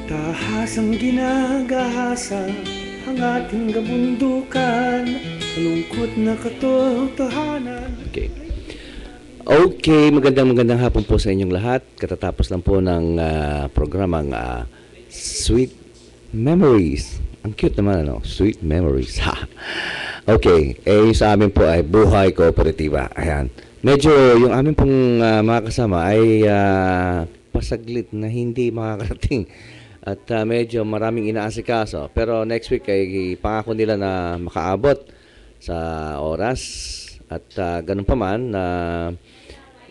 Tahasang ginagahasa ang ating kabundukan, malungkot na katotohanan. Okay. Okay, magandang hapon po sa inyong lahat. Katatapos lang po ng programang Sweet Memories. Ang cute naman, ano? Sweet Memories. Okay, yung sa amin po ay Buhay Kooperatiba. Ayan. Medyo yung amin pong mga kasama ay pasaglit na hindi makakarating. At medyo maraming inaasikaso. Pero next week ay pangako nila na makaabot sa oras. At ganun pa man,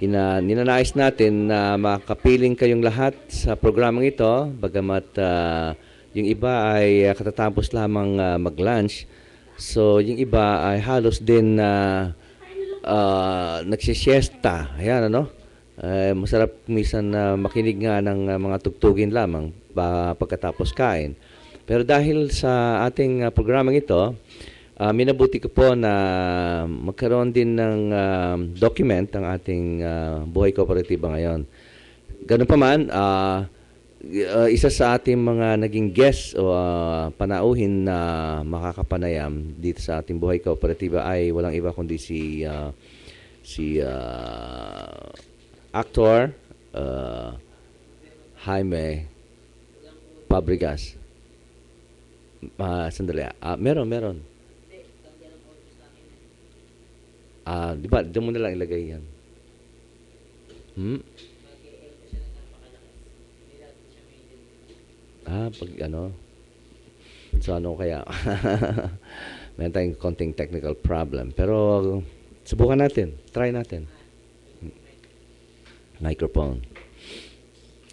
ninanais natin na makapiling kayong lahat sa programang ito. Bagamat yung iba ay katatapos lamang mag-lunch. So yung iba ay halos din nagsisiesta. Ayan, ano? Masarap minsan makinig nga ng mga tugtugin lamang pagkatapos kain. Pero dahil sa ating programang ito, minabuti ko po na magkaroon din ng document ang ating Buhay Kooperatiba ngayon. Ganun pa man, isa sa ating mga naging guest o panauhin na makakapanayam dito sa ating Buhay Kooperatiba ay walang iba kundi si actor Jaime Fabregas. Sandali. Meron. Di ba? Doon mo na lang ilagay yan. Pag ano? So, ano kaya? Meron tayong konting technical problem. Pero, subukan natin. Try natin. Microphone.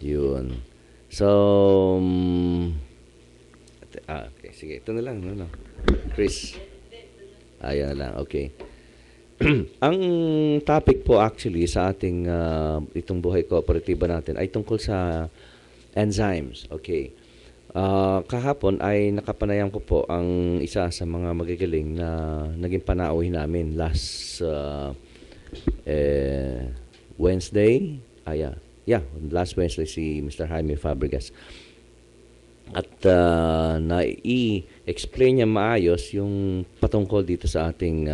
Yun. So, okay. Sige, ito na lang. No? Chris. Ayan na lang. Okay. Ang topic po actually sa ating itong Buhay Kooperatiba natin ay tungkol sa enzymes. Okay. Kahapon ay nakapanayam ko po ang isa sa mga magagaling na naging panauhin namin last Wednesday. Last Wednesday si Mr. Jaime Fabregas. At na-i-explain niya maayos yung patungkol dito sa ating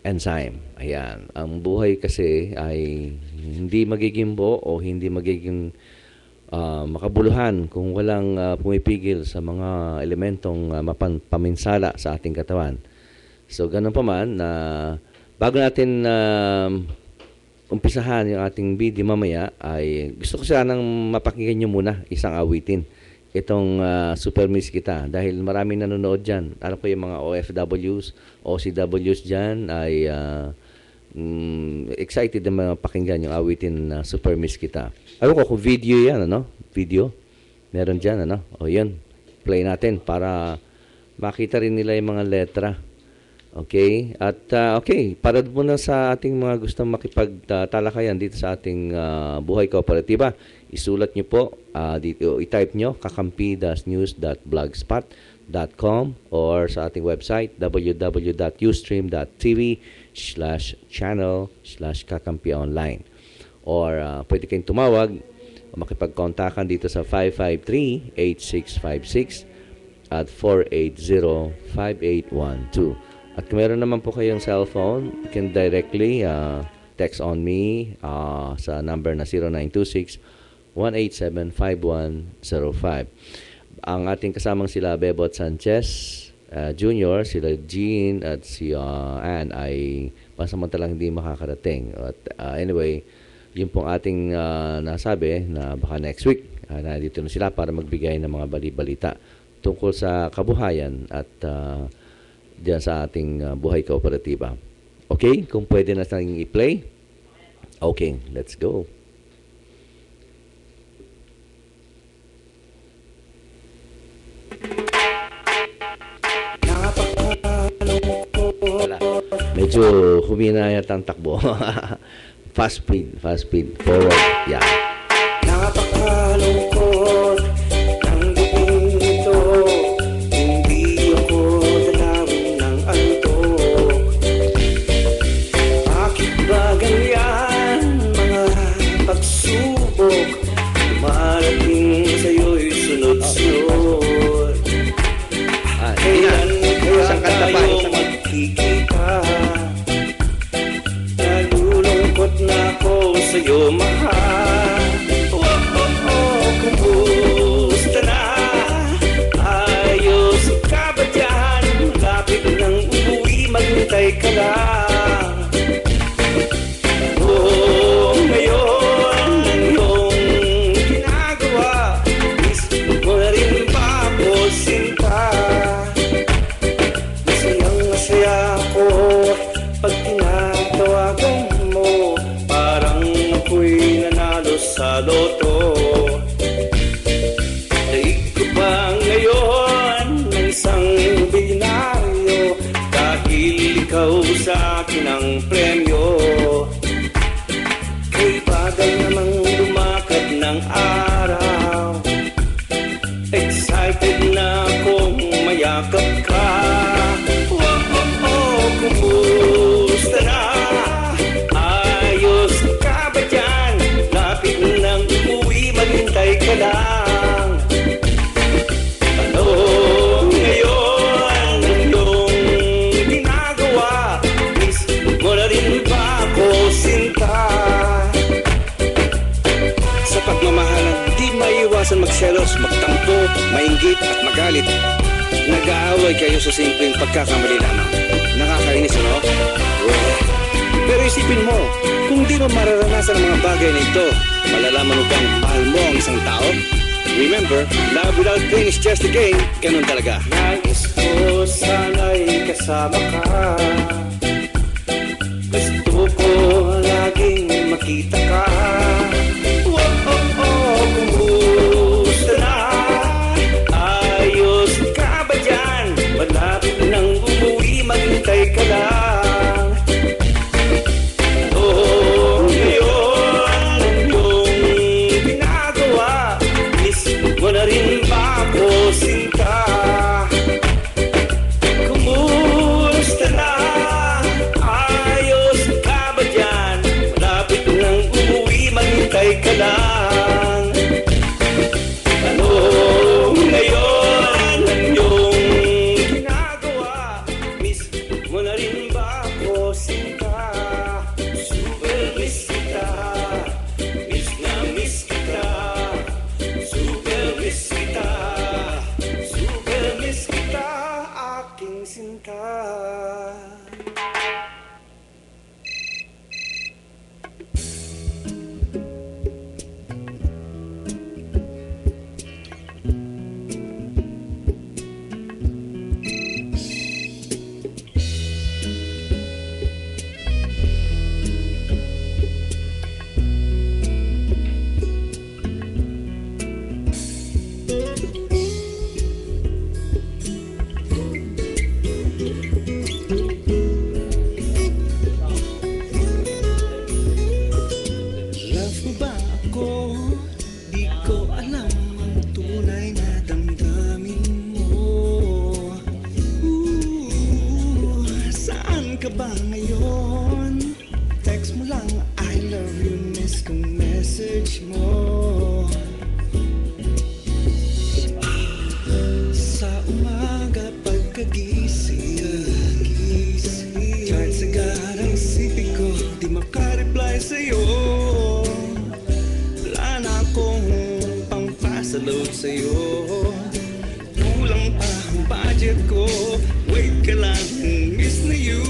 enzyme. Ayan. Ang buhay kasi ay hindi magiging buo o hindi magiging makabuluhan kung walang pumipigil sa mga elementong paminsala sa ating katawan. So, ganun pa man, bago natin umpisahan yung ating video mamaya, ay gusto ko sanang mapakinggan nyo muna isang awitin. Itong Super Miss Kita. Dahil maraming nanonood dyan. Alam ko yung mga OFWs, OCWs dyan ay excited na mapakinggan yung awitin na Super Miss Kita. Alam ko kung video yan, ano? Video. Meron dyan, ano? O yun. Play natin para makita rin nila yung mga letra. Okay? At okay, para muna sa ating mga gustong makipagtalakayan dito sa ating Buhay Kooperatiba, isulat nyo po, dito, i-type nyo, kakampi-news.blogspot.com or sa ating website, www.ustream.tv/channel/kakampionline. Or pwede kayong tumawag o makipagkontakan dito sa 553-8656 at 480-5812. At kung meron naman po kayong cellphone, you can directly text on me sa number na 0926-187-5105. Ang ating kasamang sila Bebot Sanchez Jr., sila Jean at si Ann ay pansamantalang hindi makakarating. At anyway, yun pong ating nasabi na baka next week nandito na sila para magbigay ng mga bali-balita tungkol sa kabuhayan at diyan sa ating Buhay Kooperatiba. Okay? Kung pwede na tayong i-play. Okay, let's go. Wala. Medyo humina yata ang takbo. Fast speed. Forward. Yeah. Napakalungkot ng diing ito, hindi ako dalawin ng antok. Bakit ba ganyan mga pagsubok? Dumarating ng premyo. Kay bagal namang lumakad ng araw, excited na akong mayakap ka. Kumusta na? Ayos ka ba dyan? Lapit nang umuwi, maghintay ka lang. Ano ngayon ang iyong ginagawa? Miss mo na rin ba ako, sinta? Sa pagmamahalan, di maiwasan magselos, magtampo, mainggit at magalit. Nag-aaway kayo sa simpleng pagkakamali lamang. Nakakainis, ano? Well, pero isipin mo, kung di mo mararanasan ang mga bagay na ito, malalaman mo bang mahal mo ang isang tao? Remember, love without pain is just a game. Ganun talaga. Nais ko sana'y kasama ka. Gusto ko laging makita ka. Kumusta na? Ayos ka ba dyan? Malapit nang umuwi, maghintay ka lang. Ngayon ang iyong ginagawa, miss mo na rin ba ako, sinta? Kumusta na? Ayos ka ba dyan? Malapit nang umuwi, maghintay ka lang. Ano ngayon ang iyong ginagawa? Miss mo na rin ba ako, sinta? Super miss kita, miss na miss kita. Super miss kita, super miss kita, aking sinta. Love mo ba ako? Di ko alam ang tunay na damdamin mo. Saan ka ba ngayon? Text mo lang, I love you, miss kong message mo. Sa umaga pagkagising, kahit sagad ang isipin ko, di makareply sa'yo. Wala na akong pampasaload sa'yo. Kulang pa ang budget ko. Wait ka lang, miss na you.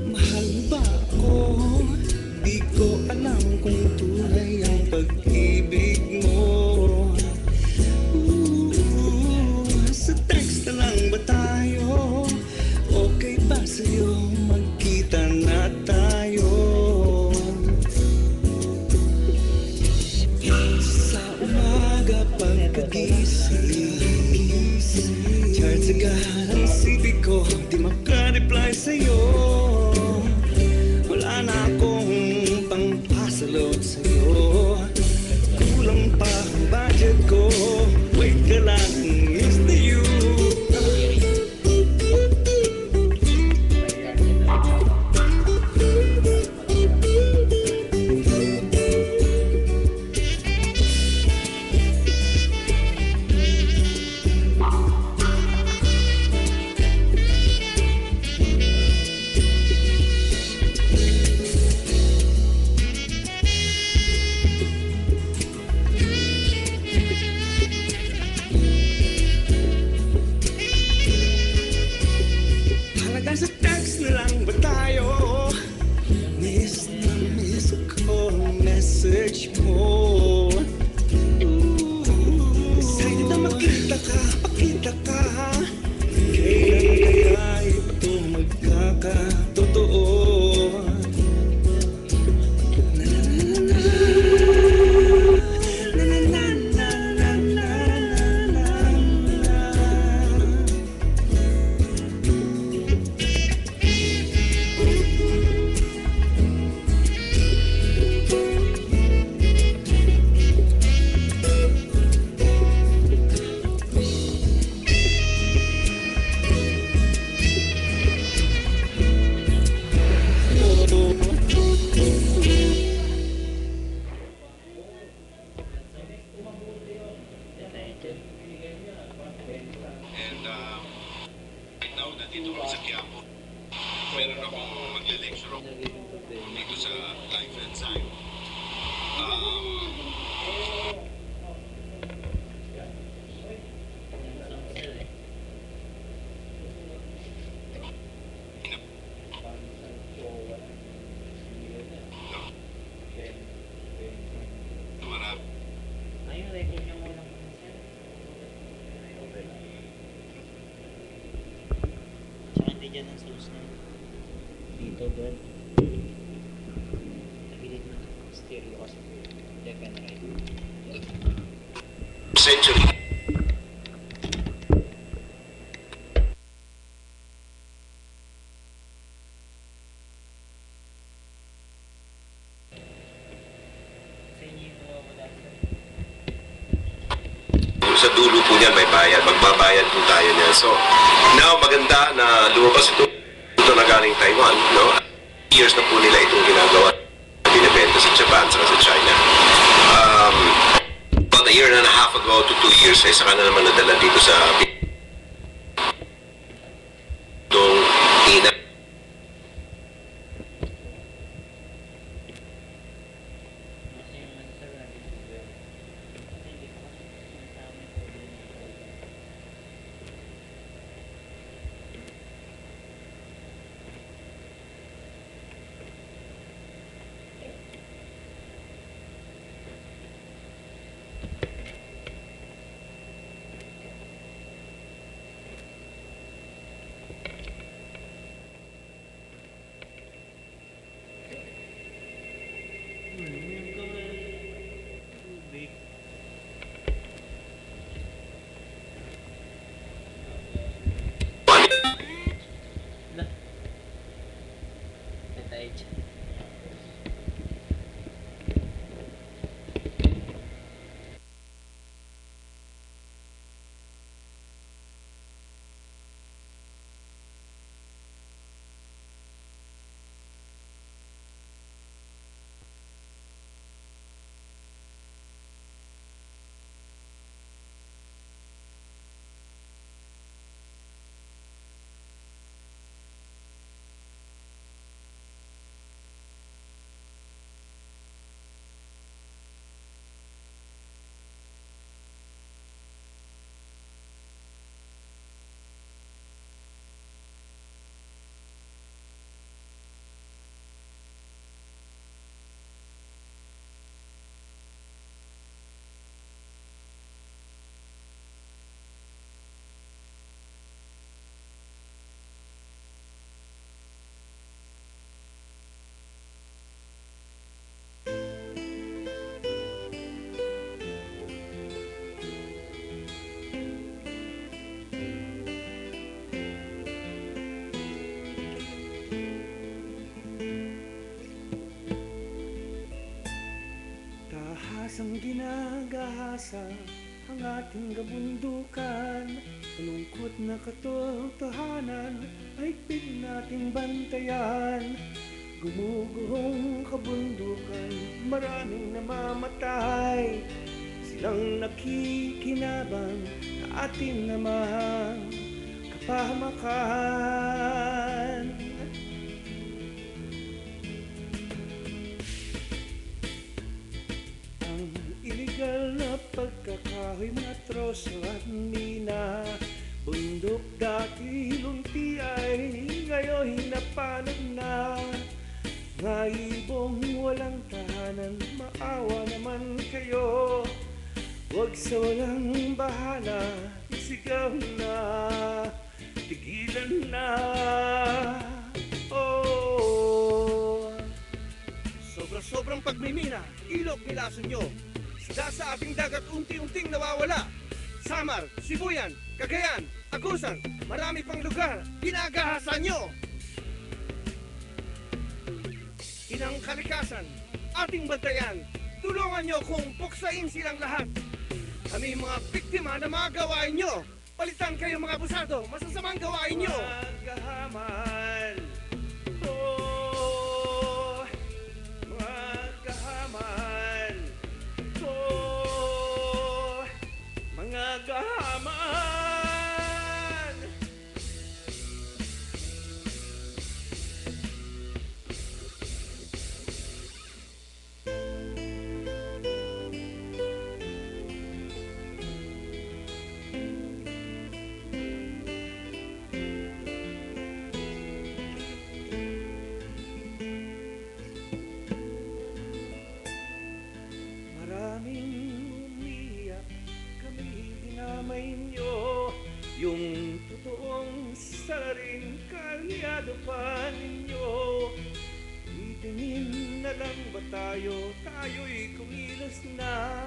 Mahal mo ba ako? Di ko alam kung tunay ang pag-ibig mo. Sa text na lang ba tayo? Okay ba sa'yo magkita natin? meron akong magle-lecture ako dito sa Life and Science. Ayun, record niyo muna po, sir. Tsaka hindi dyan ang source na. Dito, doon. Nagilid na. Stereo kasi. Left and right. Century. Sa inyo yung wala, sir. Sa dulo po niyan may bayad. Magbabayad po tayo niyan. So, now maganda na lumabas ito na galing Taiwan. No? Years na po nila itong ginagawa. Binibenta sa Japan sa China. About a year and a half ago to 2 years, saka na naman nadala dito sa itong Ina. Kasi yung sir, nag-video. Kasi hindi ko kasi sinasama yung audio niya. Yung tubig. Lah. Patay dyan. Tahasang ginagahasa ang ating kabundukan. Malungkot na katotohanan ay pig nating bantayan. Gumuguhong kabundukan, maraming namamatay. Silang nakikinabang na ating namang kapahamakan. Ang iligal na pagkakahoy, mga troso at mina. Bundok dati lunti ay ngayon napanag na. Mga ibong walang tahanan, maawa naman kayo. Huwag sa walang bahala, isigaw na, tigilan na. Oh, sobra-sobrang pagmimina, ilog nilason nyo. Sida sa ating dagat unti-unting nawawala. Samar, Sibuyan, Cagayan, Agusan, marami pang lugar, ginagahasan nyo. Inang kalikasan, ating bantayan, tulungan nyo kung puksain silang lahat. Kami mga biktima na mga gawain nyo. Palitan kayo mga abusado, masasamang gawain nyo. Magahaman, oh, magahaman, oh, mga gahaman. Yung totoong salaring kalyado pa ninyo. Itingin na lang ba tayo, tayo'y kumilos na.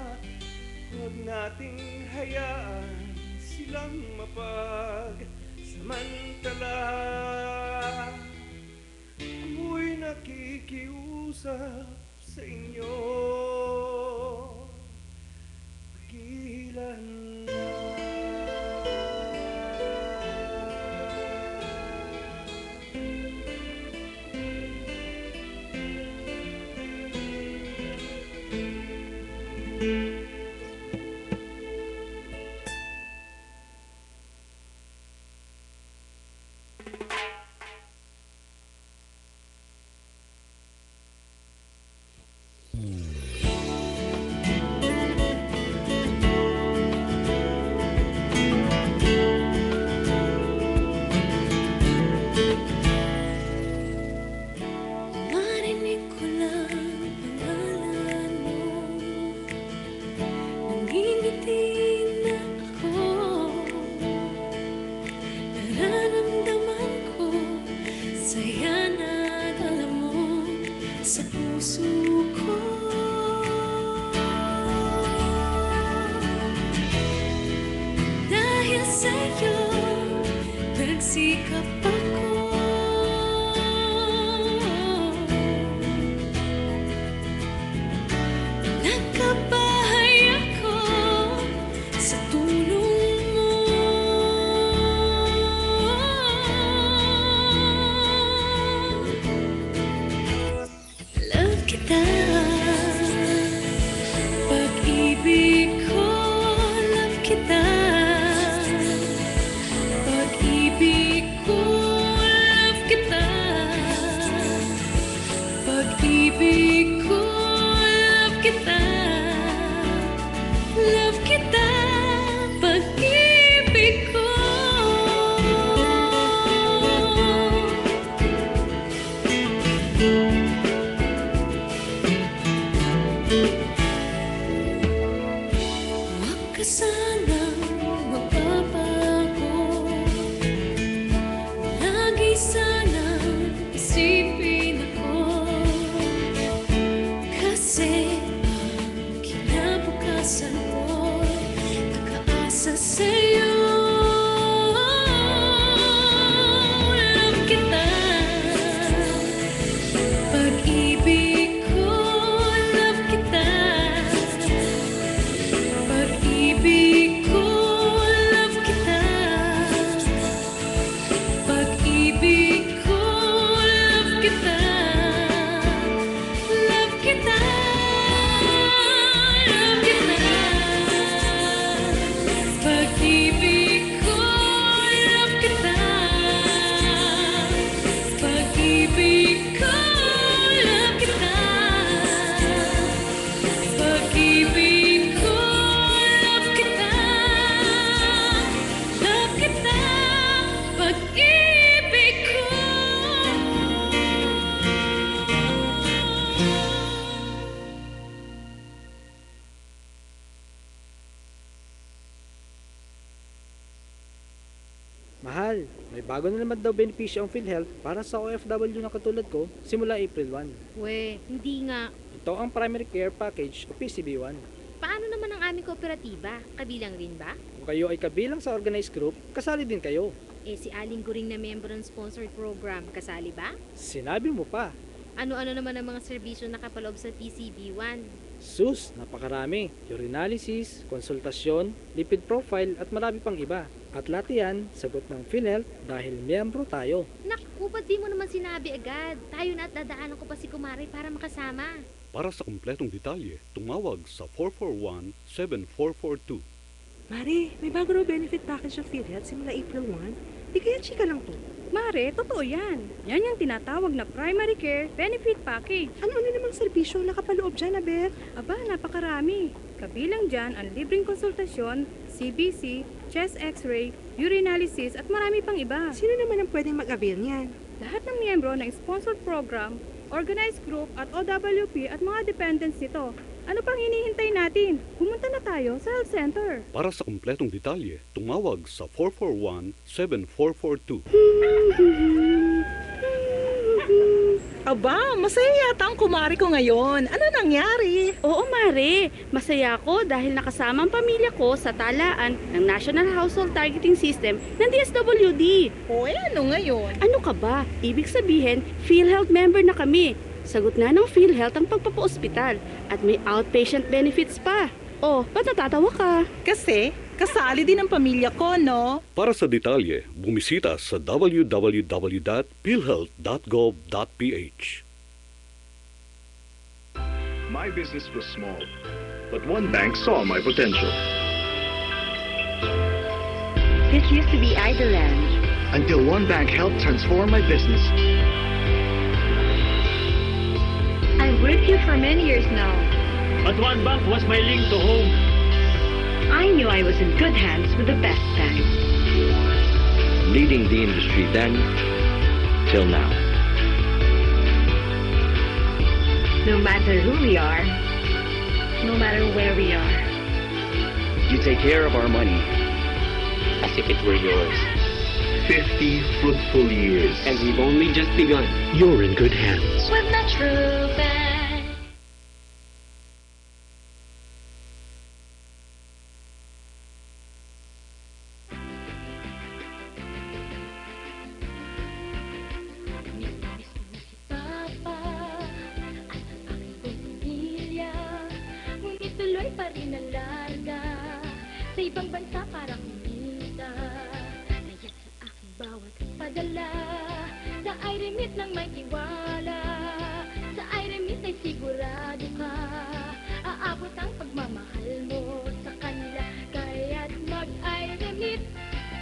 Huwag nating hayaan silang mapagsamantala. Ako'y nakikiusap sa inyo. Pagilan na. Narinig ko lang pangalan mo, nangingiti na ako. Nararamdaman ko saya na dala mo sa puso ko. Dahil sa'yo nagsikap ako. Nagkabahay ako sa tulong mo. Love kita, pag-ibig ko. Love kita, pag-ibig ko. Love kita, pag-ibig ko. Love kita, love kita, pag-ibig ko. Huwag ka sanang magbabago. Lagi sanang isipin ako. Kasi ang kinabukasan ko'y nakaasa sa'yo. Love kita, pag-ibig ko. Love kita, pag-ibig ko. Love kita, pag-ibig ko. Love kita, love kita, love kita, pag-ibig ko. Love kita, pag-ibig ko. Love kita, pag-ibig ko. Love kita, love kita, pag-ibig ko. Mahal, may bago na naman daw benepisyo ang PhilHealth para sa OFW na katulad ko simula April 1. We, hindi nga. Ito ang Primary Care Package o PCB1. Paano naman ang aming kooperatiba? Kabilang rin ba? Kung kayo ay kabilang sa organized group, kasali din kayo. Eh si Aling Guring na member ng sponsored program, kasali ba? Sinabi mo pa. Ano-ano naman ang mga serbisyo nakapaloob sa PCB1? Sus, napakarami. Urinalysis, konsultasyon, lipid profile at marami pang iba. At lahat yan, sagot ng PhilHealth dahil miyembro tayo. Naku, ba't di mo naman sinabi agad? Tayo na at dadaanan ko pa si Kumari para makasama. Para sa kumpletong detalye, tumawag sa 441-7442. Mare, may bago raw benefit package ng PhilHealth simula April 1. Di kaya chika lang to. Mare, totoo yan. Yan yung tinatawag na Primary Care Benefit Package. Ano-ano namang serbisyo ang nakapaloob dyan, Aber? Aba, napakarami. Kabilang dyan ang libreng konsultasyon, CBC, chest x-ray, urinalysis at marami pang iba. Sino naman ang pwedeng mag-avail niyan? Lahat ng miyembro ng sponsored program, organized group at OWP at mga dependents nito. Ano pang hinihintay natin? Pumunta na tayo sa health center. Para sa kumpletong detalye, tumawag sa 441-7442. Aba, masaya yata ang kumari ko ngayon. Ano nangyari? Oo, Mare. Masaya ako dahil nakasama ang pamilya ko sa talaan ng National Household Targeting System ng DSWD. O, ano ngayon? Ano ka ba? Ibig sabihin, PhilHealth member na kami. Sagot na ng PhilHealth ang pagpapa-ospital at may outpatient benefits pa. Oh, ba't natatawa ka? Kasi, kasali din ang pamilya ko, no? Para sa detalye, bumisita sa www.philhealth.gov.ph. My business was small, but one bank saw my potential. This used to be Idleland. Until one bank helped transform my business. I've worked here for many years now. But one bank was my link to home. I knew I was in good hands with the best bank. Leading the industry then, till now. No matter who we are, no matter where we are. You take care of our money as if it were yours. 50 fruitful years. And we've only just begun. You're in good hands. With Metro Bank. Sa ibang bansa para kumita, kaya't sa aking bawat padala, sa iRemit lang may tiwala, sa iRemit ay sigurado ka, aabot ang pagmamahal mo sa kanila, kaya't mag-iRemit,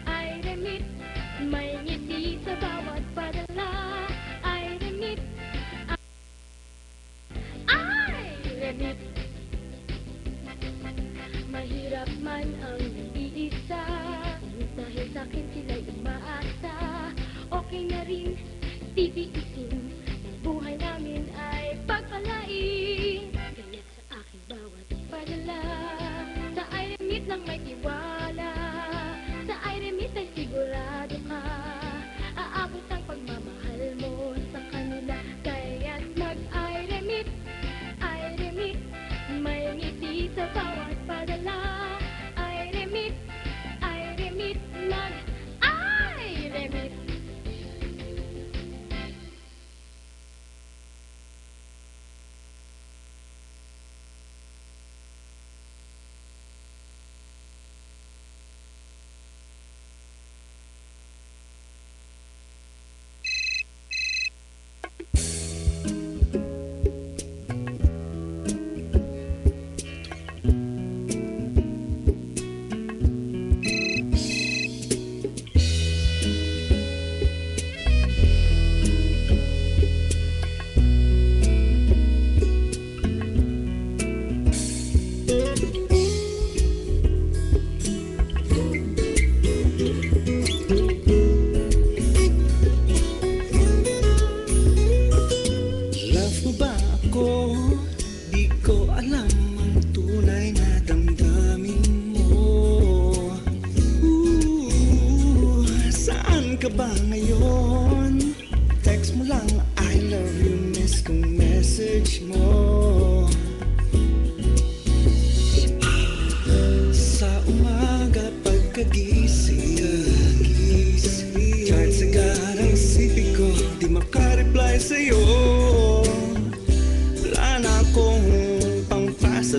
iRemit, may ngiti sa bawat padala, iRemit, iRemit. Mahirap man ang nag-iisa, dahil sa'kin sila'y umaasa. Okay na rin, titiisin, ang buhay namin ay pagpalain. Kaya't sa aking bawat padala, sa iRemit lang may tiwala, sa iRemit ay sigurado ka, aabot ang pagmamahal mo sa kanila. Kaya't mag-iRemit, iRemit, may ngiti sa bawat padala, iRemit, iRemit, mag-iRemit.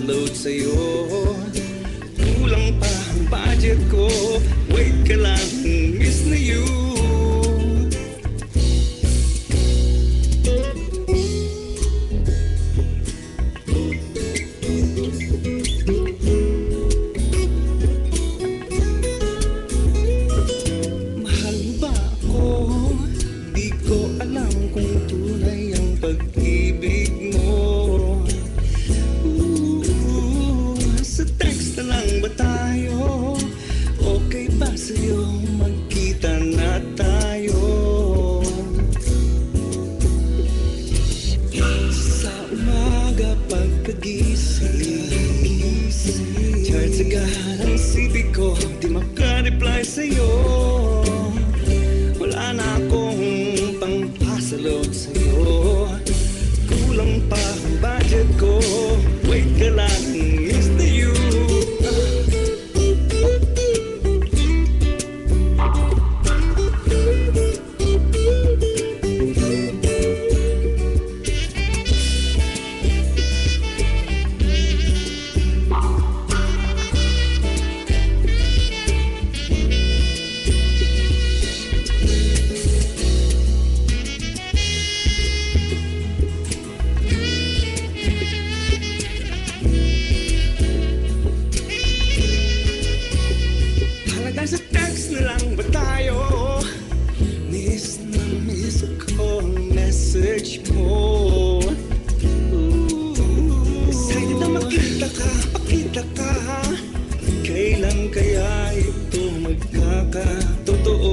Load sa'yo, kulang pa ang budget ko. Wait ka lang, miss na you. Mahal mo ba ako? Di ko alam kung tunay ang pag-ibig mo. Sa Hanggang sa text na lang ba tayo? Miss na miss ko ang message mo. Excited na makita ka, pakita ka. Kailan kaya ito magkakatotoo?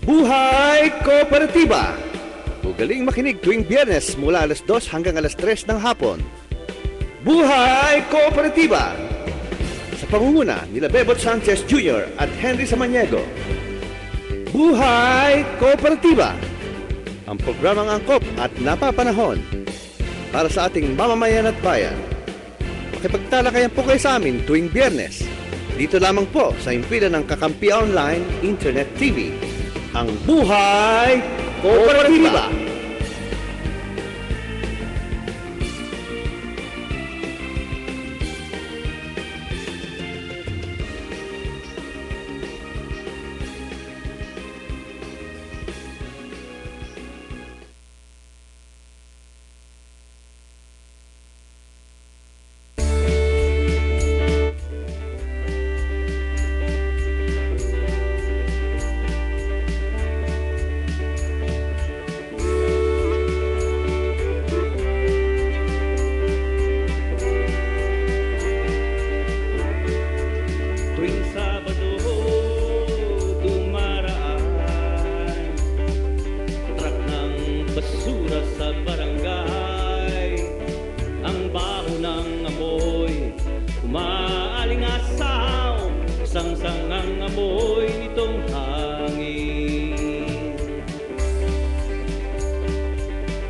Buhay Kooperatiba! Ugaling makinig tuwing Biyernes mula alas 2 hanggang alas 3 ng hapon. Buhay Kooperatiba! Sa pangunguna nila Bebot Sanchez Jr. at Henry Samaniego. Buhay Kooperatiba! Ang programang angkop at napapanahon para sa ating mamamayan at bayan. Makipagtalakayan po kayo sa amin tuwing Biyernes. Dito lamang po sa impilan ng Kakampi Online Internet TV. Ang Buhay Kooperatiba!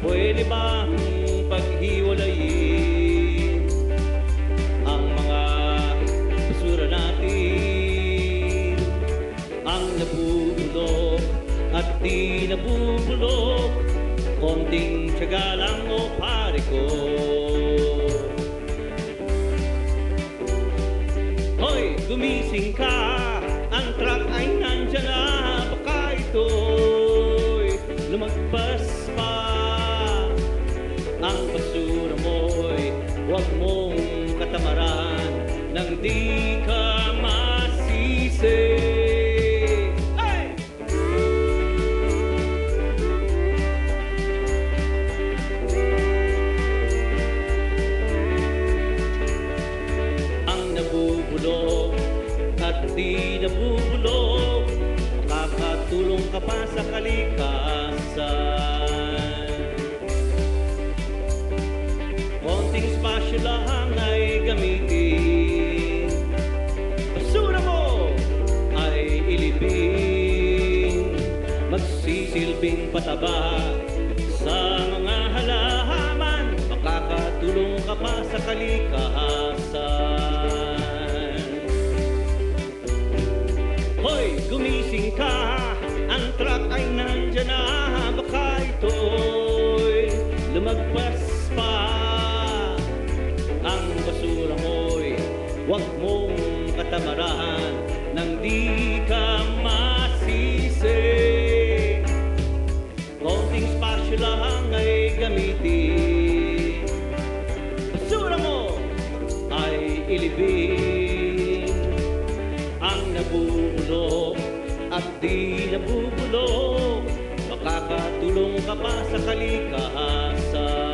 Pwede bang paghiwalayin ang mga basura natin, ang nabubulok at di nabubulok? Konting tiyaga lang o pare ko. Hoy, gumising ka, ang truck ay nandyan na, baka ito'y lumagpas pa. Ang basura mo'y huwag mong katamaran nang di ka masisi. Hey! Ang nabubulok at di nabubulok, makakatulong ka pa sa kalikasan. Konting spasyo lang ay gamitin, basura mo ay ilibing, magsisilbing pataba sa mga halaman, makakatulong ka pa sa kalikasan. Hoy, gumising ka, ang truck ay nandyan na, baka ito'y lumagpas pa. Ang basura mo'y huwag mong katamaran nang di ka masisi. Konting spasyo lang ay gamitin, basura mo ay ilibing. Ang nabubulok at di nabubulok, makakatulong ka pa sa kalikasan.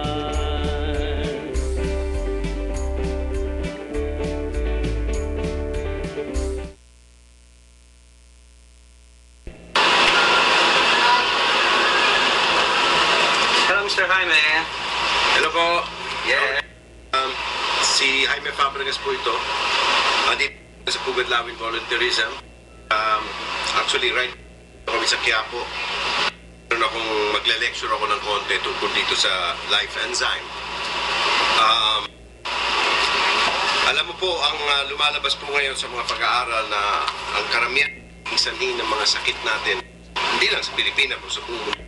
Mr. Jaime. Hello po. Yeah. Si Jaime Fabregas po ito. Andito sa Pugadlawin Volunteerism. Actually, right kami sa Quiapo. Meron akong magle-lecture ako ng konti tungkol dito sa life enzyme. Alam mo po, ang lumalabas po ngayon sa mga pag-aaral na ang karamihan sanhi ng mga sakit natin, hindi lang sa Pilipinas, pero sa buong mundo,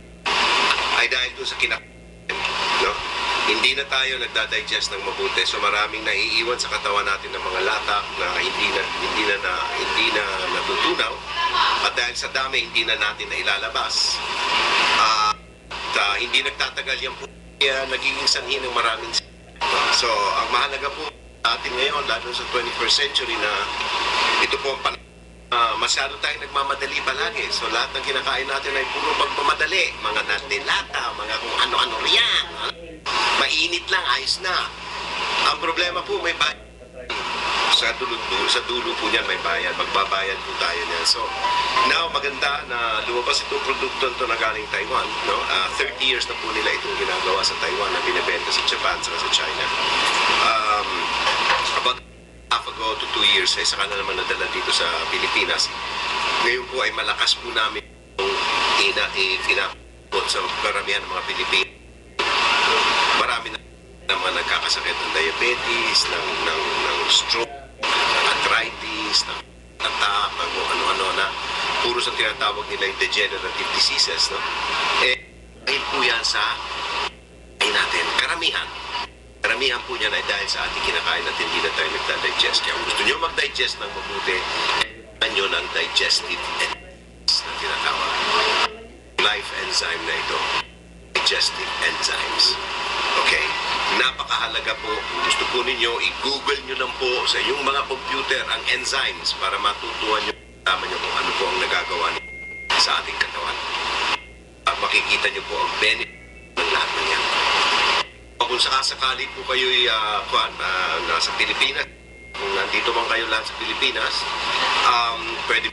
ay dahil doon sa no? Hindi na tayo nagda-digest ng mabuti, so maraming naiiwan sa katawan natin ng mga latak na hindi na natutunaw, at dahil sa dami hindi na natin na ilalabas. Hindi nagtatagal yan po, kaya nagiging sanhi ng maraming so ang mahalaga po atin ngayon, lalo sa 21st century, na ito po ang masyado tayong nagmamadali palagi. So lahat ng kinakain natin ay puro pagmamadali. Mga natilata, mga kung ano-ano riyan. Mainit lang, ayos na. Ang problema po, may bayad. Sa dulo po niyan may bayad. Magbabayad po tayo niyan. So now, maganda na lumabas itong produkto ito na galing Taiwan. No? 30 years na po nila itong ginagawa sa Taiwan na binibenta sa Japan at sa China. About half ago to 2 years, saka na naman nadala dito sa Pilipinas. Ngayon po ay malakas po namin pinapot sa karamihan ng mga Pilipino. Marami na naman nagkakasakit ng diabetes, ng stroke, arthritis, ng attack, ng ano-ano na puro sa tinatawag nila yung degenerative diseases. No? Dahil po yan sa natin, karamihan po niyan ay dahil sa ating kinakain at hindi na tayo nagda-digest. Kaya kung gusto nyo mag-digest ng mabuti, nyo ng digestive enzymes na tinatawag. Life enzyme na ito. Digestive enzymes. Okay? Napakahalaga po. Kung gusto po ninyo, i-google nyo lang po sa inyong mga computer ang enzymes para matutuhan nyo, tama nyo kung ano po ang nagagawa nyo sa ating katawan. At makikita nyo po ang benefit ng lahat ng yan. Kung sakasakali po kayo'y nasa Pilipinas, kung nandito man kayo lahat sa Pilipinas, pwede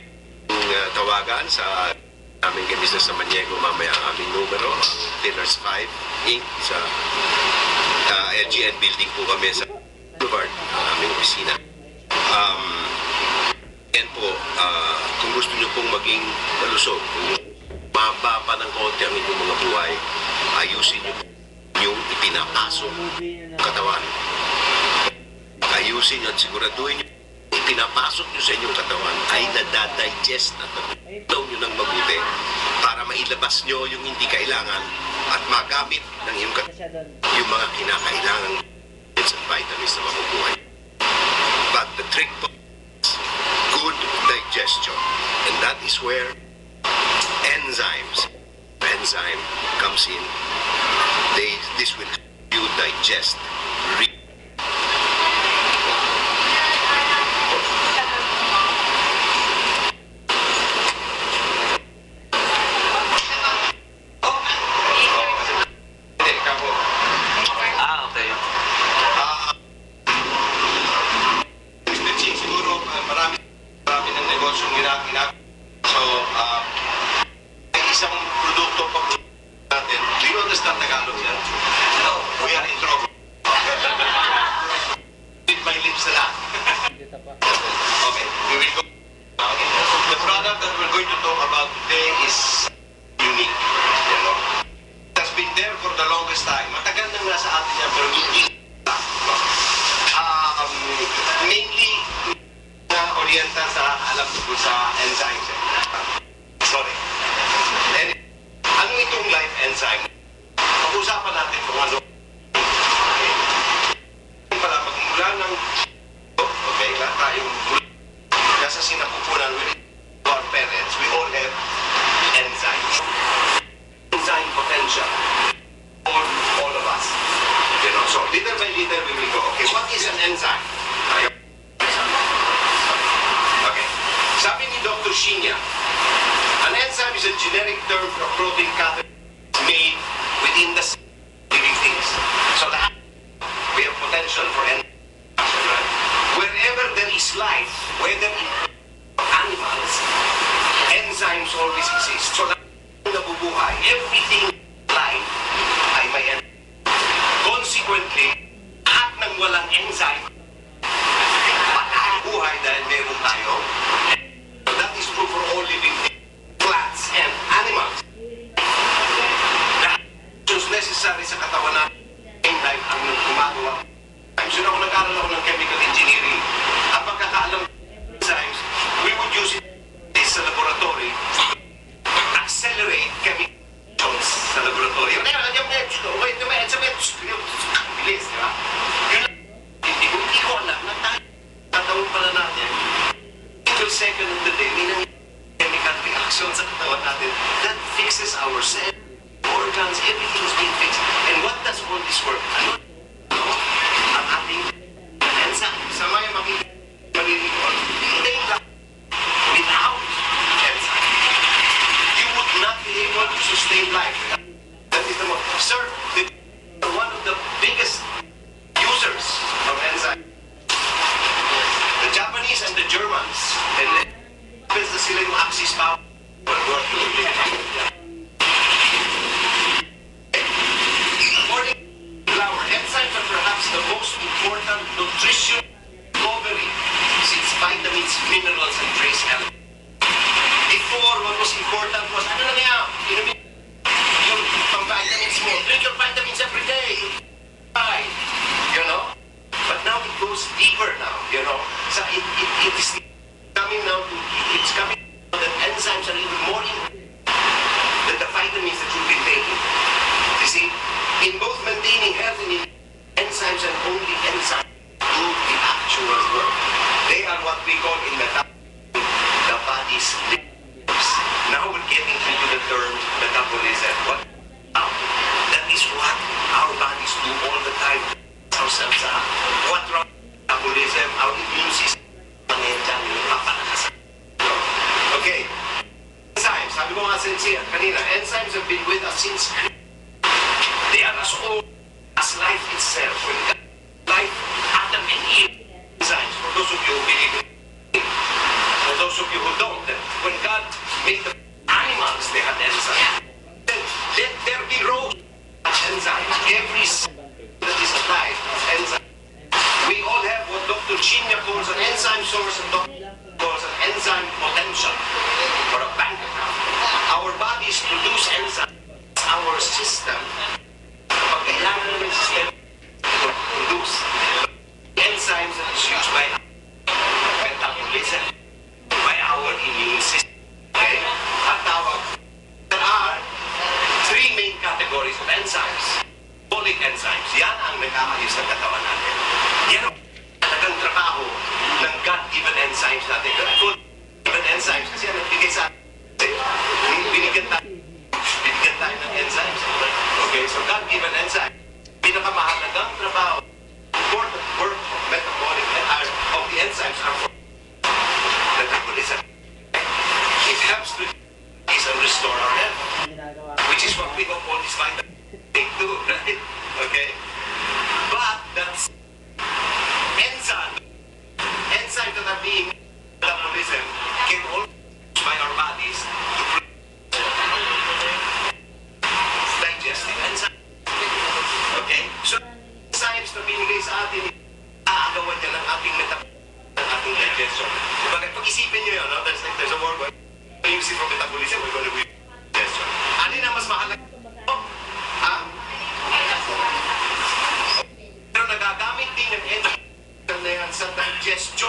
tawagan sa aming business sa Maniego mamaya ang aming numero, Thinners 5 Inc. sa LGN building po kami sa Boulevard, ang aming opisina. Yan po, kung gusto nyo pong maging malusog, kung mababa pa ng konti ang inyong mga buhay, ayusin nyo yung ipinapasok katawan. Ayusin nyo at siguraduhin nyo ipinapasok nyo sa inyong katawan ay nadadigest at natulaw nyo ng mabuti para mailabas nyo yung hindi kailangan at magamit ng iyong katawan yung mga kinakailangan at vitamins na makukuha. But the trick po is good digestion, and that is where enzyme comes in. This will help you digest. Consequently, lahat ng walang enzyme, patay buhay dahil mayroong second of the day, may nangyayari chemical reaction sa katawan natin that fixes our cells, organs, everything is being fixed. And what does all this work? Ano? Ang ating enzyme. Sa mga makikita, malilipon, hindi lang. Without enzyme, you would not be able to sustain life. That is the most. Sir, one of the biggest users of enzyme. The Japanese and the Germans, and the sila yung Axis power. According to our enzymes are perhaps the most important nutrition recovery since vitamins, minerals, and trace elements. Before, what was important was, ano lang yan? Yung pang-vitamins mo. Drink your vitamins every day. You know? But now it goes deeper now, you know? So it is coming now to, it's coming that enzymes are even more than the vitamins that you've been taking. You see? In both maintaining health and in enzymes and only enzymes do the actual work. They are what we call in metabolism the body's limbs. Now we're getting into the term metabolism. What? That is what our bodies do all the time. Ourselves up. What wrong metabolism, our immune system, okay. Enzymes, sabi ko nga kanina, enzymes have been with us since they are as old as life itself. When God, life, Adam and Eve, enzymes, for those of you who believe in it, for those of you who don't, when God made the animals, they had enzymes. Let there be rose enzymes. Every that is alive, enzyme. We all have what Dr. Chinya calls an enzyme source and Dr. calls an enzyme potential or a bank account. Our bodies produce enzymes. Our system, pag kailangan ng system to produce enzymes that is used by metabolism, by our immune system. Okay? At tawag, there are three main categories of enzymes. Metabolic enzymes, yan ang nag-aayos ng katawan natin. Yan ang talagang trabaho ng God-given enzymes natin. God-given enzymes kasi yan nagbigay sa atin. Binigyan tayo ng enzymes. Okay, so God-given enzymes. Pinakamahalagang trabaho, important work of metabolic of the enzymes are for metabolism. It helps to restore our health, which is what we hope all these vitamins do, right? Okay? But that's enzymes that are being metabolism can also be by our bodies to digestive enzymes. Okay? So, enzymes na binigay sa atin, aagawan niya ng ating ng ating digestion. Bakit? Pag-isipin niyo yun, no? There's a word when you use it for metabolism, we're going to be digestion. Ano na mas mahalaga? Pero nagagamit din ng enzyme na yan sa digestion.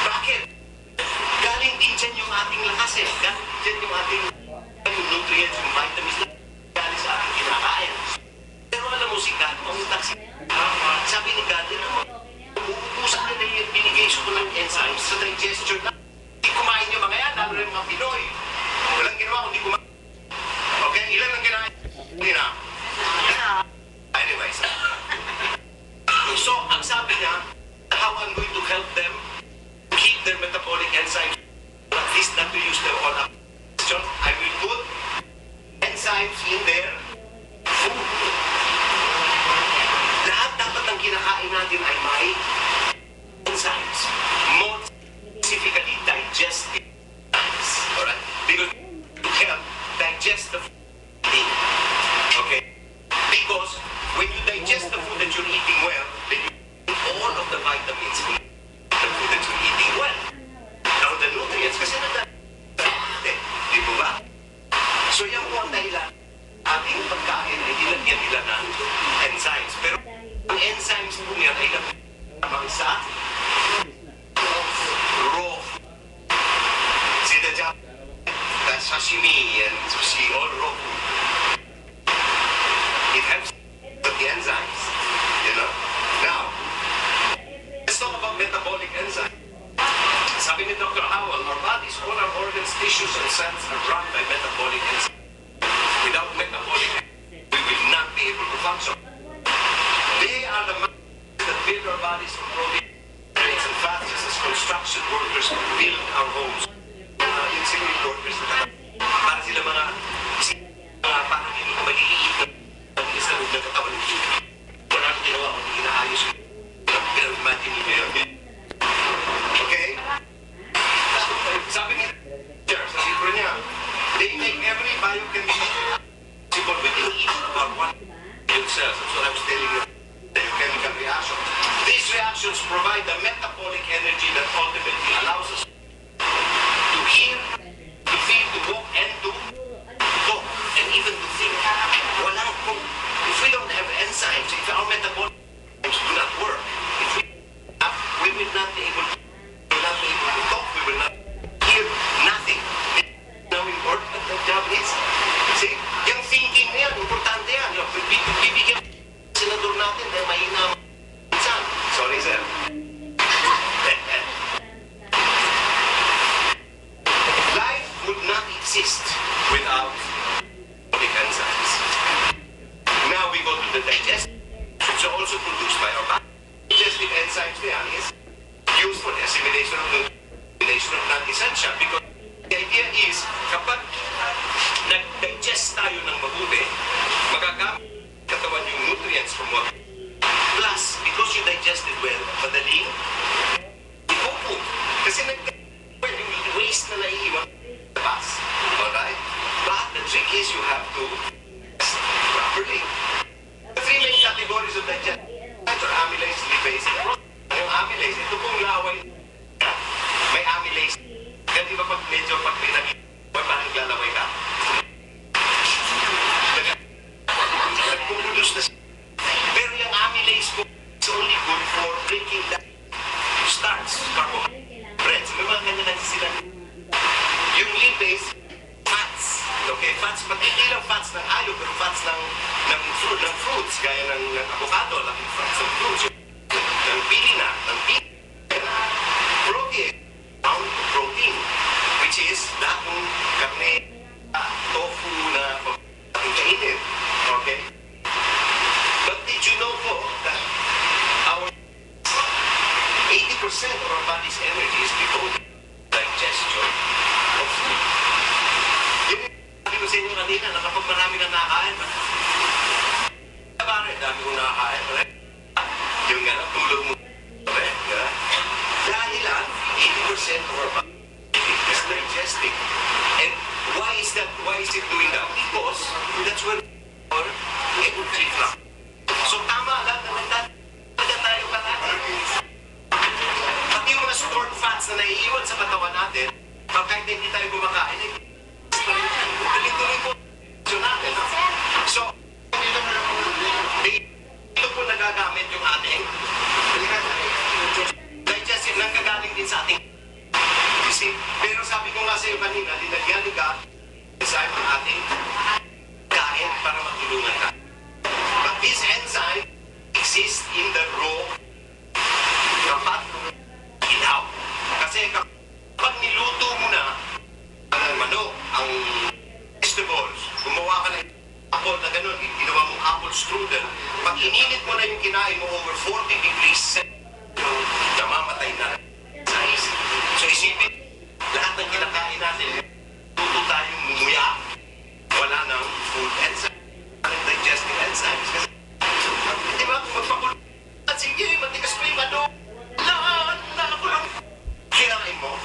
Bakit? Galing din dyan yung ating lakas eh. Galing din dyan yung ating nutrients, yung vitamins na galing sa ating kinakain. Pero alam mo si God, sabi ni God, uubusan na yung binigay ko ng enzymes sa digestion na hindi kumain yung mga yan, lalo na yung mga Pinoy. Walang ginawa kundi kumain. Okay, ilan ang kinain? Anyways. So, ang sabi niya, how I'm going to help them keep their metabolic enzymes, at least not to use them all up. I will put enzymes in their food. Lahat dapat ang kinakain natin ay may enzymes. More specifically, digestive enzymes. Alright? Because to help digest the food. Okay? Because when you digest the food that you're eating well, then you get all of the vitamins in the food that you're eating well. Now the nutrients, kasi di ba? So yan po ang dahilan. Ating pagkain ay nilagyan nila ng enzymes. Pero ang enzymes po niya ay lamang sa raw food. See the sashimi and sushi, all raw food. It helps with the enzymes, you know. Now, let's talk about metabolic enzymes. Sabi ni Dr. Howell, our bodies, all our organs, tissues, and cells are run by metabolic enzymes. Without metabolic enzymes, we will not be able to function. They are the machines that build our bodies from protein, grains, and fats, just as construction workers build our homes. Yung civil workers na para sila mga parang hindi ko mag-iit na sa loob ng katawan. Wala akong ginawa, hindi inaayos ko. Pero imagine niyo yun. Okay? Sabi ni sa libro niya, they make every biochemical possible within each about 1 billion cells. That's what I was telling you. Biochemical reaction. These reactions provide the metabolic energy that ultimately allows us to hear, to feel, to walk, and to talk, and even to think. Walang kung, if we don't have enzymes, if our metabolic enzymes do not work, if we will not be able to talk, we will not hear nothing. Now important the job is, see, yung thinking na yan, importante yan. Bibigyan senador natin dahil mahina minsan. Sorry, sir. Life would not exist without metabolic enzymes. Now we go to the digestive, which are also produced by our body. Digestive enzymes is used for the assimilation of non-essential, because the idea is kapag nag-digest tayo ng mabuti, magagamit katawan yung nutrients from what. Plus, because you digested well, madaling ipupo. Kasi yung waste na naiiwan labas. Alright? But the trick is you have to digest properly. The three main categories of digestion are amylase, lipase, and protein. Yung amylase, ito pong laway. May amylase. Kaya di ba pag medyo pag may parang naglalaway ka? Nagpuproduce na siya. Pero yung amylase po is only good for breaking down starch, carbohydrates. May mga ganyan natin sila. Yung lipase, fats. Okay, fats, pati hindi lang fats ng ayo, pero fats ng fruits, gaya ng avocado, lang fats ng fruits. Ng pilina, ng protein, bound to protein, which is lahat ng karne, tofu na kainin. Okay? But did you know po that our 80% of our body's energy is devoted to digestion of food? Yung sabi ko sa inyo kanina, na kapag marami kang nakakain, dami kong nakakain, right? Yung tulog mo, right? Dahilan, 80% of our body is digesting. And why is that? Why is it doing that? Because that's where our energy flow. So tama lang naman talaga tayo palagi. Pati yung mga stored fats na naiiwan sa katawan natin, kahit hindi tayo kumakain, tuloy-tuloy po natin. So, ito po nagagamit yung ating digestive nang gagaling din sa ating. You see? Pero sabi ko nga sa iyo kanina, linagyan ka sa ating kain para matulungan ka. But this enzyme exists in the raw kapag inaw. Kasi kapag niluto mo na ang manok, ang vegetables, gumawa ka ng apple na ganun, ginawa mong apple strudel, pag ininit mo na yung kinain mo over 40 degrees Celsius, namamatay na sa isip. So isipin, lahat ng kinakain natin, tuto tayong mumuya, wala ng food enzyme, wala ng digestive enzymes. Kasi, di ba, kung magpakulo, at sige, matigas pa yung ano, lahat na ako lang. Kinain mo,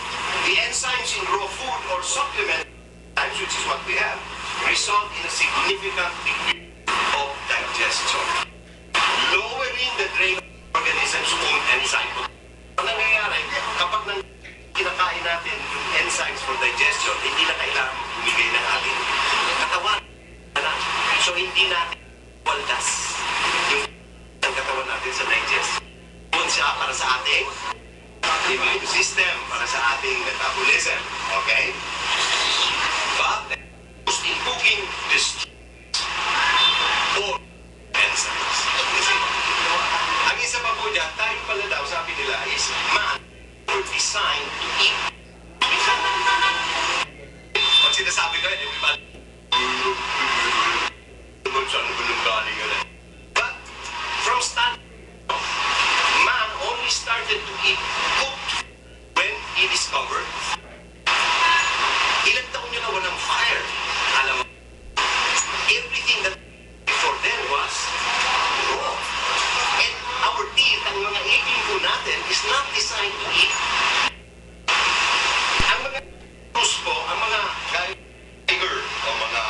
the enzymes in raw food or supplement enzymes, which is what we have, result in a significant degree of digestion. Lowering the drain of the organism's own enzyme. Ang nangyayari, kapag kinakain natin yung enzymes for digestion, hindi na kailangan bumigay ng ating katawan. So hindi natin waldas yung katawan natin sa digestion. Yun siya para sa ating immune system, para sa ating metabolism. Okay? But in cooking this or enzymes. Ang isa pa po dyan, tayo pala daw, sabi nila, is man were designed to eat before, ilang taon nyo na walang fire. Alam mo, everything that before then was raw. And our teeth, ang mga ipin po natin, is not designed to eat. Ang mga fruits po, ang mga tiger, o mga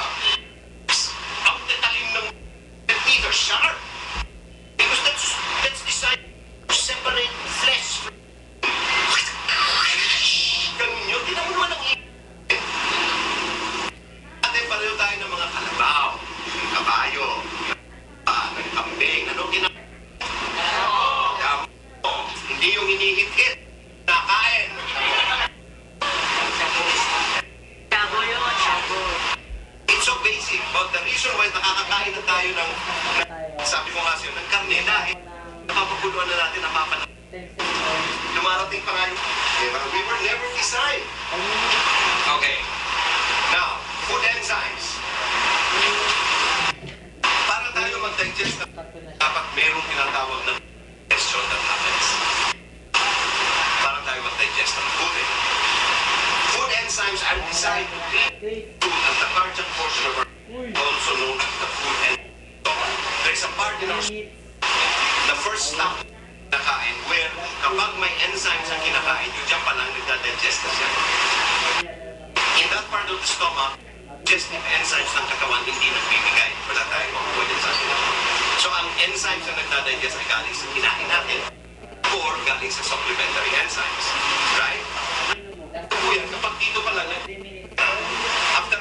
ang tatalim ng teeth are sharp. Because that's designed to separate flesh from ganun yun. Di naman naman ang ipin. Ate, pareho tayo ng mga kalabaw, ng kabayo, ng kambing, ano ginagawa? Hindi yung hinihit-hit, nakain. Sabo yun, sabo. It's so basic, but the reason why nakakakain na tayo ng sabi ko nga sa'yo, ng karne dahil napapaguluan na natin, napapanap. Lumarating pa nga yung, we were never designed. Okay. Now, food enzymes. Para tayo mag-digest, dapat merong tinatawag na digestion that happens. Para tayo mag-digest ng food. Food enzymes are designed to treat food at the cardiac portion of our also known as the food enzyme. There's a part in our the first stop na kain where kapag may enzymes ang kinakain, yung dyan pa lang nagda-digest na siya. In that part of the stomach, digestive enzymes ng katawan hindi nagbibigay. Wala tayong makukuha dyan sa atin. So ang enzymes na nagda-digest ay galing sa kinain natin or galing sa supplementary enzymes. Right? Kuya, kapag dito pa lang, after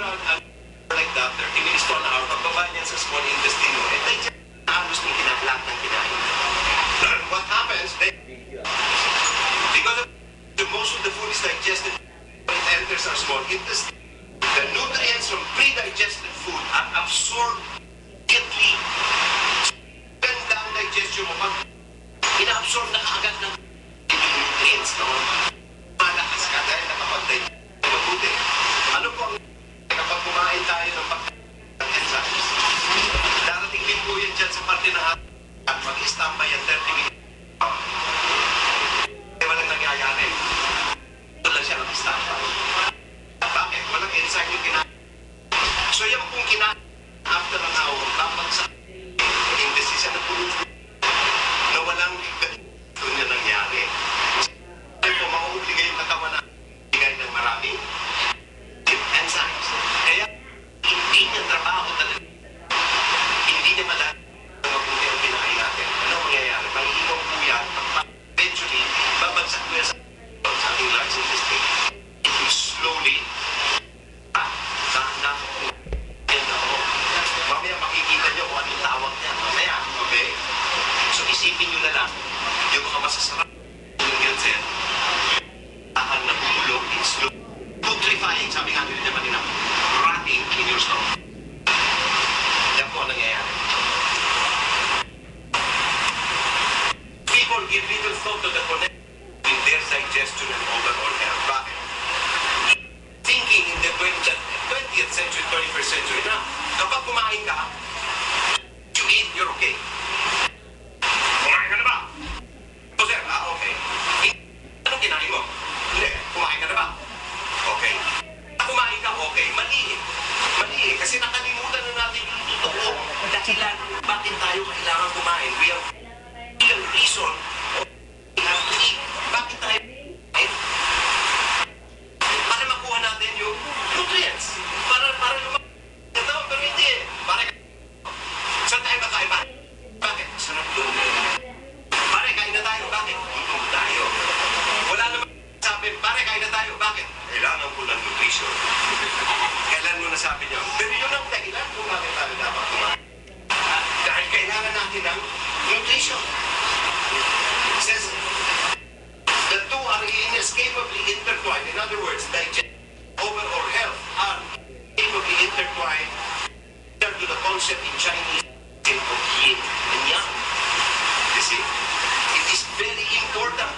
like that, 30 minutes to an hour, pagbaba niyan sa small intestine mo, digest na halos ng lahat ng kinain. What happens, because most of the food is digested when it enters our small intestine, the nutrients from pre-digested food are absorbed immediately. Then down digestion mo, pag ina-absorb na kaagad ng nutrients, no? Malakas ka dahil nakapag-digest na mabuti. Ano po ang kapag kumain tayo ng enzymes? Darating din po yan dyan sa parte ng ating at mag-istambay yan 30 minutes. Walang nangyayari. Ito lang siya mag-istambay. Bakit? Walang enzyme yung kinain. So yan pong kinain after an hour, babagsak yung decision na puno na walang ito niya nangyari. Kaya po, mauubligay yung katawan na bigay ng marami enzymes. Kaya hindi niya trabaho talaga. Hindi niya malaki ang mabuti ang kinain natin. Ano mangyayari? Maiinom po yan. Eventually, babagsak po yan sa ating large intestine. It will slowly mamaya makikita niyo kung anong tawag niya. Mamaya, okay? So isipin niyo na lang yung mga masasarap yung gansen. Ang nabulog, it's slow. Putrefying, sabi nga nila naman nila, rotting in your stomach. Yan po ang nangyayari. People give little thought to the connection between their digestion and overall health. Bakit? Thinking in the 20th century, 21st century na, kapag kumain ka, you eat, you're okay. Kumain ka na ba? O sir, okay. Anong kinain mo? Hindi, kumain ka na ba? Okay. Kumain ka, okay. Mali. Mali kasi nakalimutan na natin yung totoo dahilan bakit tayo kailangan kumain. We have a reason we have to eat. Bakit tayo kumain? Para makuha natin yung nutrients. Para lumaki. Pero hindi. Saan tayo kakain ba? Bakit? Sarap doon. Pare, kain na tayo. Bakit? Gutom tayo. Wala naman sabi, pare, kain na tayo. Bakit? Kailangan ko ng nutrition. Kailan mo nasabi niyo? Pero yun ang dahilan kung bakit tayo dapat kumain. Dahil kailangan natin ng nutrition. It says, the two are inescapably intertwined. In other words, digestion, overall health are inescapably intertwined to the concept in Chinese of yin and yang. You see? It is very important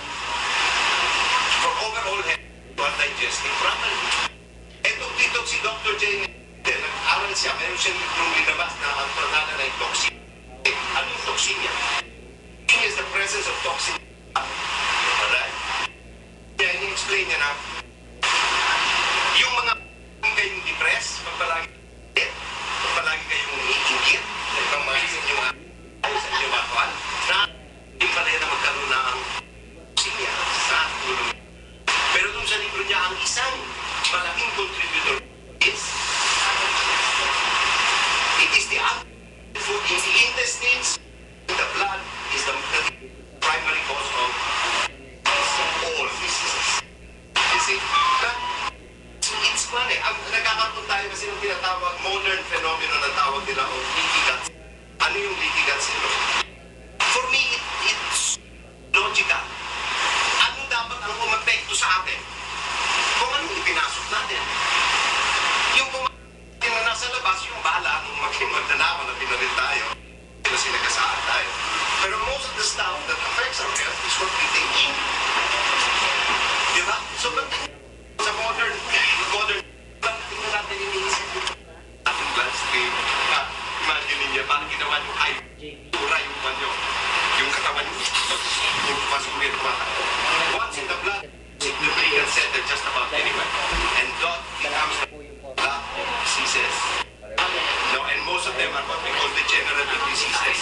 for overall health to are digesting properly. Dito si Dr. Jane, nag-aral siya, meron siya yung linabas na ang pangalan ay toxin. Anong toxemia? Toxin is the presence of toxin. Alright? Kaya ini-explain niya na tinatawag modern phenomenon na tawag nila o leaky gut. Ano yung leaky gut syndrome? For me, it's logical. Ano dapat ang umepekto sa atin? Kung anong ipinasok natin. Yung pumating na nasa labas, yung bala nung maging magdanawa na pinaril tayo, sila sinagasahan tayo. Pero most of the stuff that affects our health is what we take in. Diba? So, pagdating sa modern, tingnan natin iniisip yung ating bloodstream. Imagine niya, parang ginawa yung tura yung banyo. Yung katawan yung pasulit tumatakbo. Once in the blood, the brain can settle just about anywhere. And that becomes blood diseases. No, and most of them are what we call degenerative diseases.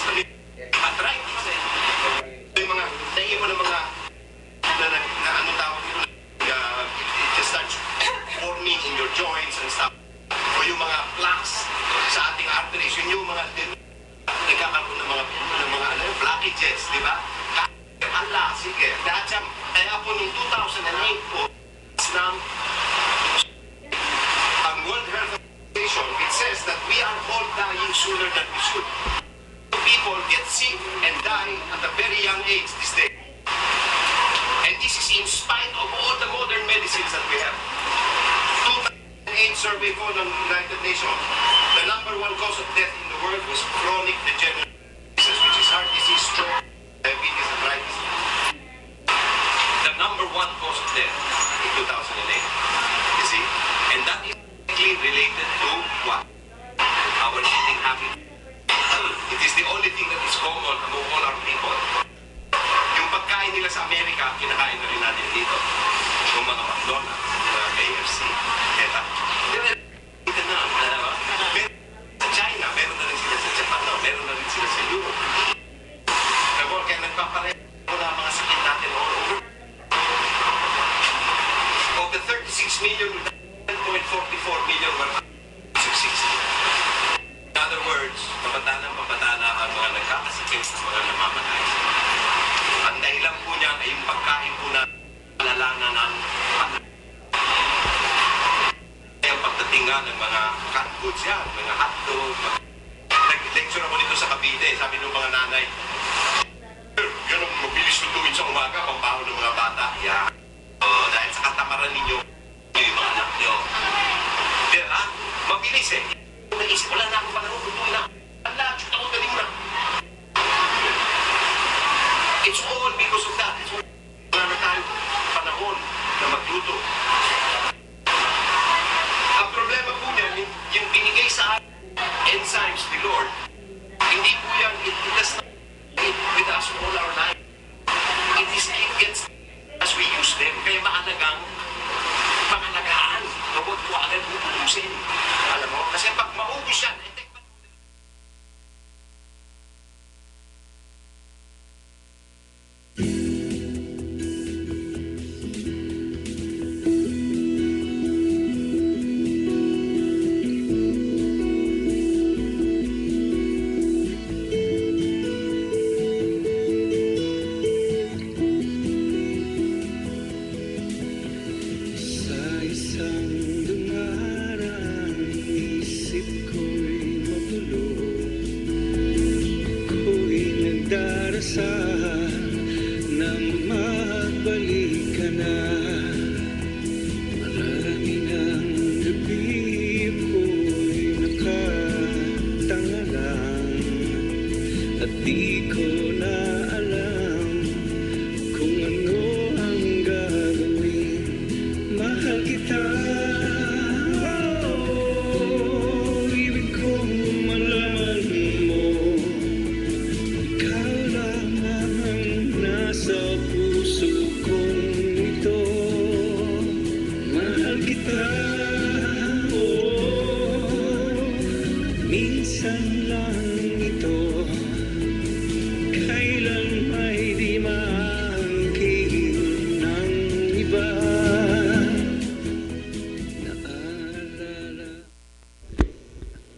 Arthritis. Yung mga, naiiwan ng mga na ano tawag nito, it just starts forming in your joints and stuff. O yung mga plaques sa ating arteries, yun yung mga nagkakaroon ng mga blockages, di ba? Ala, sige. Kaya po noong 2008 po, ang World Health Organization, it says that we are all dying sooner than we should. People get sick and die at a very young age these days. And this is in spite of all the modern medicines that we have. 2008 survey po ng United Nations, the #1 cause of death in the world was chronic degenerative diseases, which is heart disease, stroke, diabetes, arthritis. The #1 cause of death in 2008. You see? And that is related to what? Our eating habit. It is the only thing that is common among all our people. Yung pagkain nila sa Amerika, kinakain na rin natin dito. Yung mga McDonald's, mga KFC, eta. Ito na, meron sa China, meron na rin sila sa Japan, meron na rin sila sa Europe. Kaya nagpapareho na mga sakit natin all over. Of the 36 million, 10.44 million were successful. In other words, papatana ang mga nagkakasakit sa mga namamatay. Ang dahilan po niya ay yung pagkain po na alalanan ng yung pagdatingan ng mga canned goods yan, mga hotdog. Nag-lecture ako dito sa Cavite, sabi ng mga nanay, yan ang mabilis lutuin sa umaga, pambaho ng mga bata. Yeah. Dahil sa katamaran ninyo, yung mga anak nyo. Diba? Mabilis eh. Naisip, wala na akong panahon, lutuin na. Wala, shoot ako, galing na. It's all because of that. It's all, wala na tayo panahon na magluto. Ang problema po niyan, yung binigay sa enzymes ni Lord, hindi po yan, it does not with us all our life. It gets as we use them. Kaya maalagaan. Huwag po agad puputusin. Alam mo? Kasi pag maubos yan,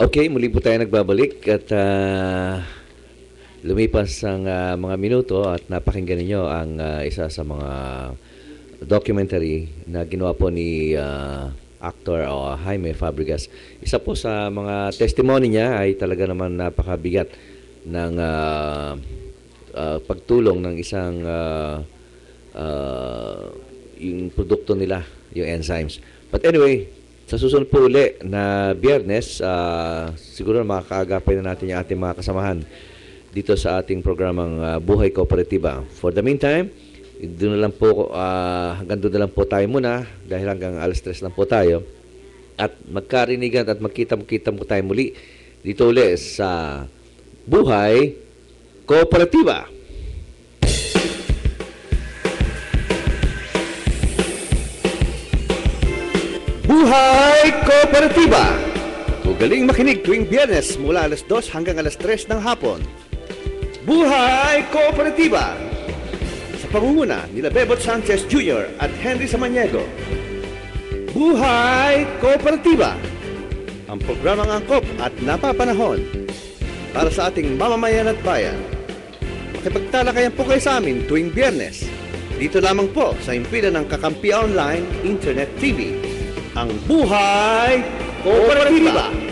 Okay, muli po tayo nagbabalik at lumipas ang mga minuto at napakinggan ninyo ang isa sa mga documentary na ginawa po ni actor Jaime Fabregas. Isa po sa mga testimony niya ay talaga naman napakabigat ng pagtulong ng isang yung produkto nila, yung enzymes. But anyway, sa susunod po uli na Biyernes, siguro makakaagapay na natin yung ating mga kasamahan dito sa ating programang Buhay Kooperatiba. For the meantime, doon na lang po, hanggang doon na lang po tayo muna dahil hanggang 3:00 lang po tayo. At magkarinigan at magkita-kita po tayo muli dito ulit sa Buhay Kooperatiba. Buhay Kooperatiba! Ugaling makinig tuwing Biyernes mula 2:00 hanggang 3:00 ng hapon. Buhay Kooperatiba! Pangunguna nila Bebot Sanchez Jr. at Henry Samaniego. Buhay Kooperatiba! Ang programang angkop at napapanahon para sa ating mamamayan at bayan. Makipagtalakayan po kayo sa amin tuwing Biyernes. Dito lamang po sa himpilan ng Kakampi Online Internet TV. Ang Buhay Kooperatiba!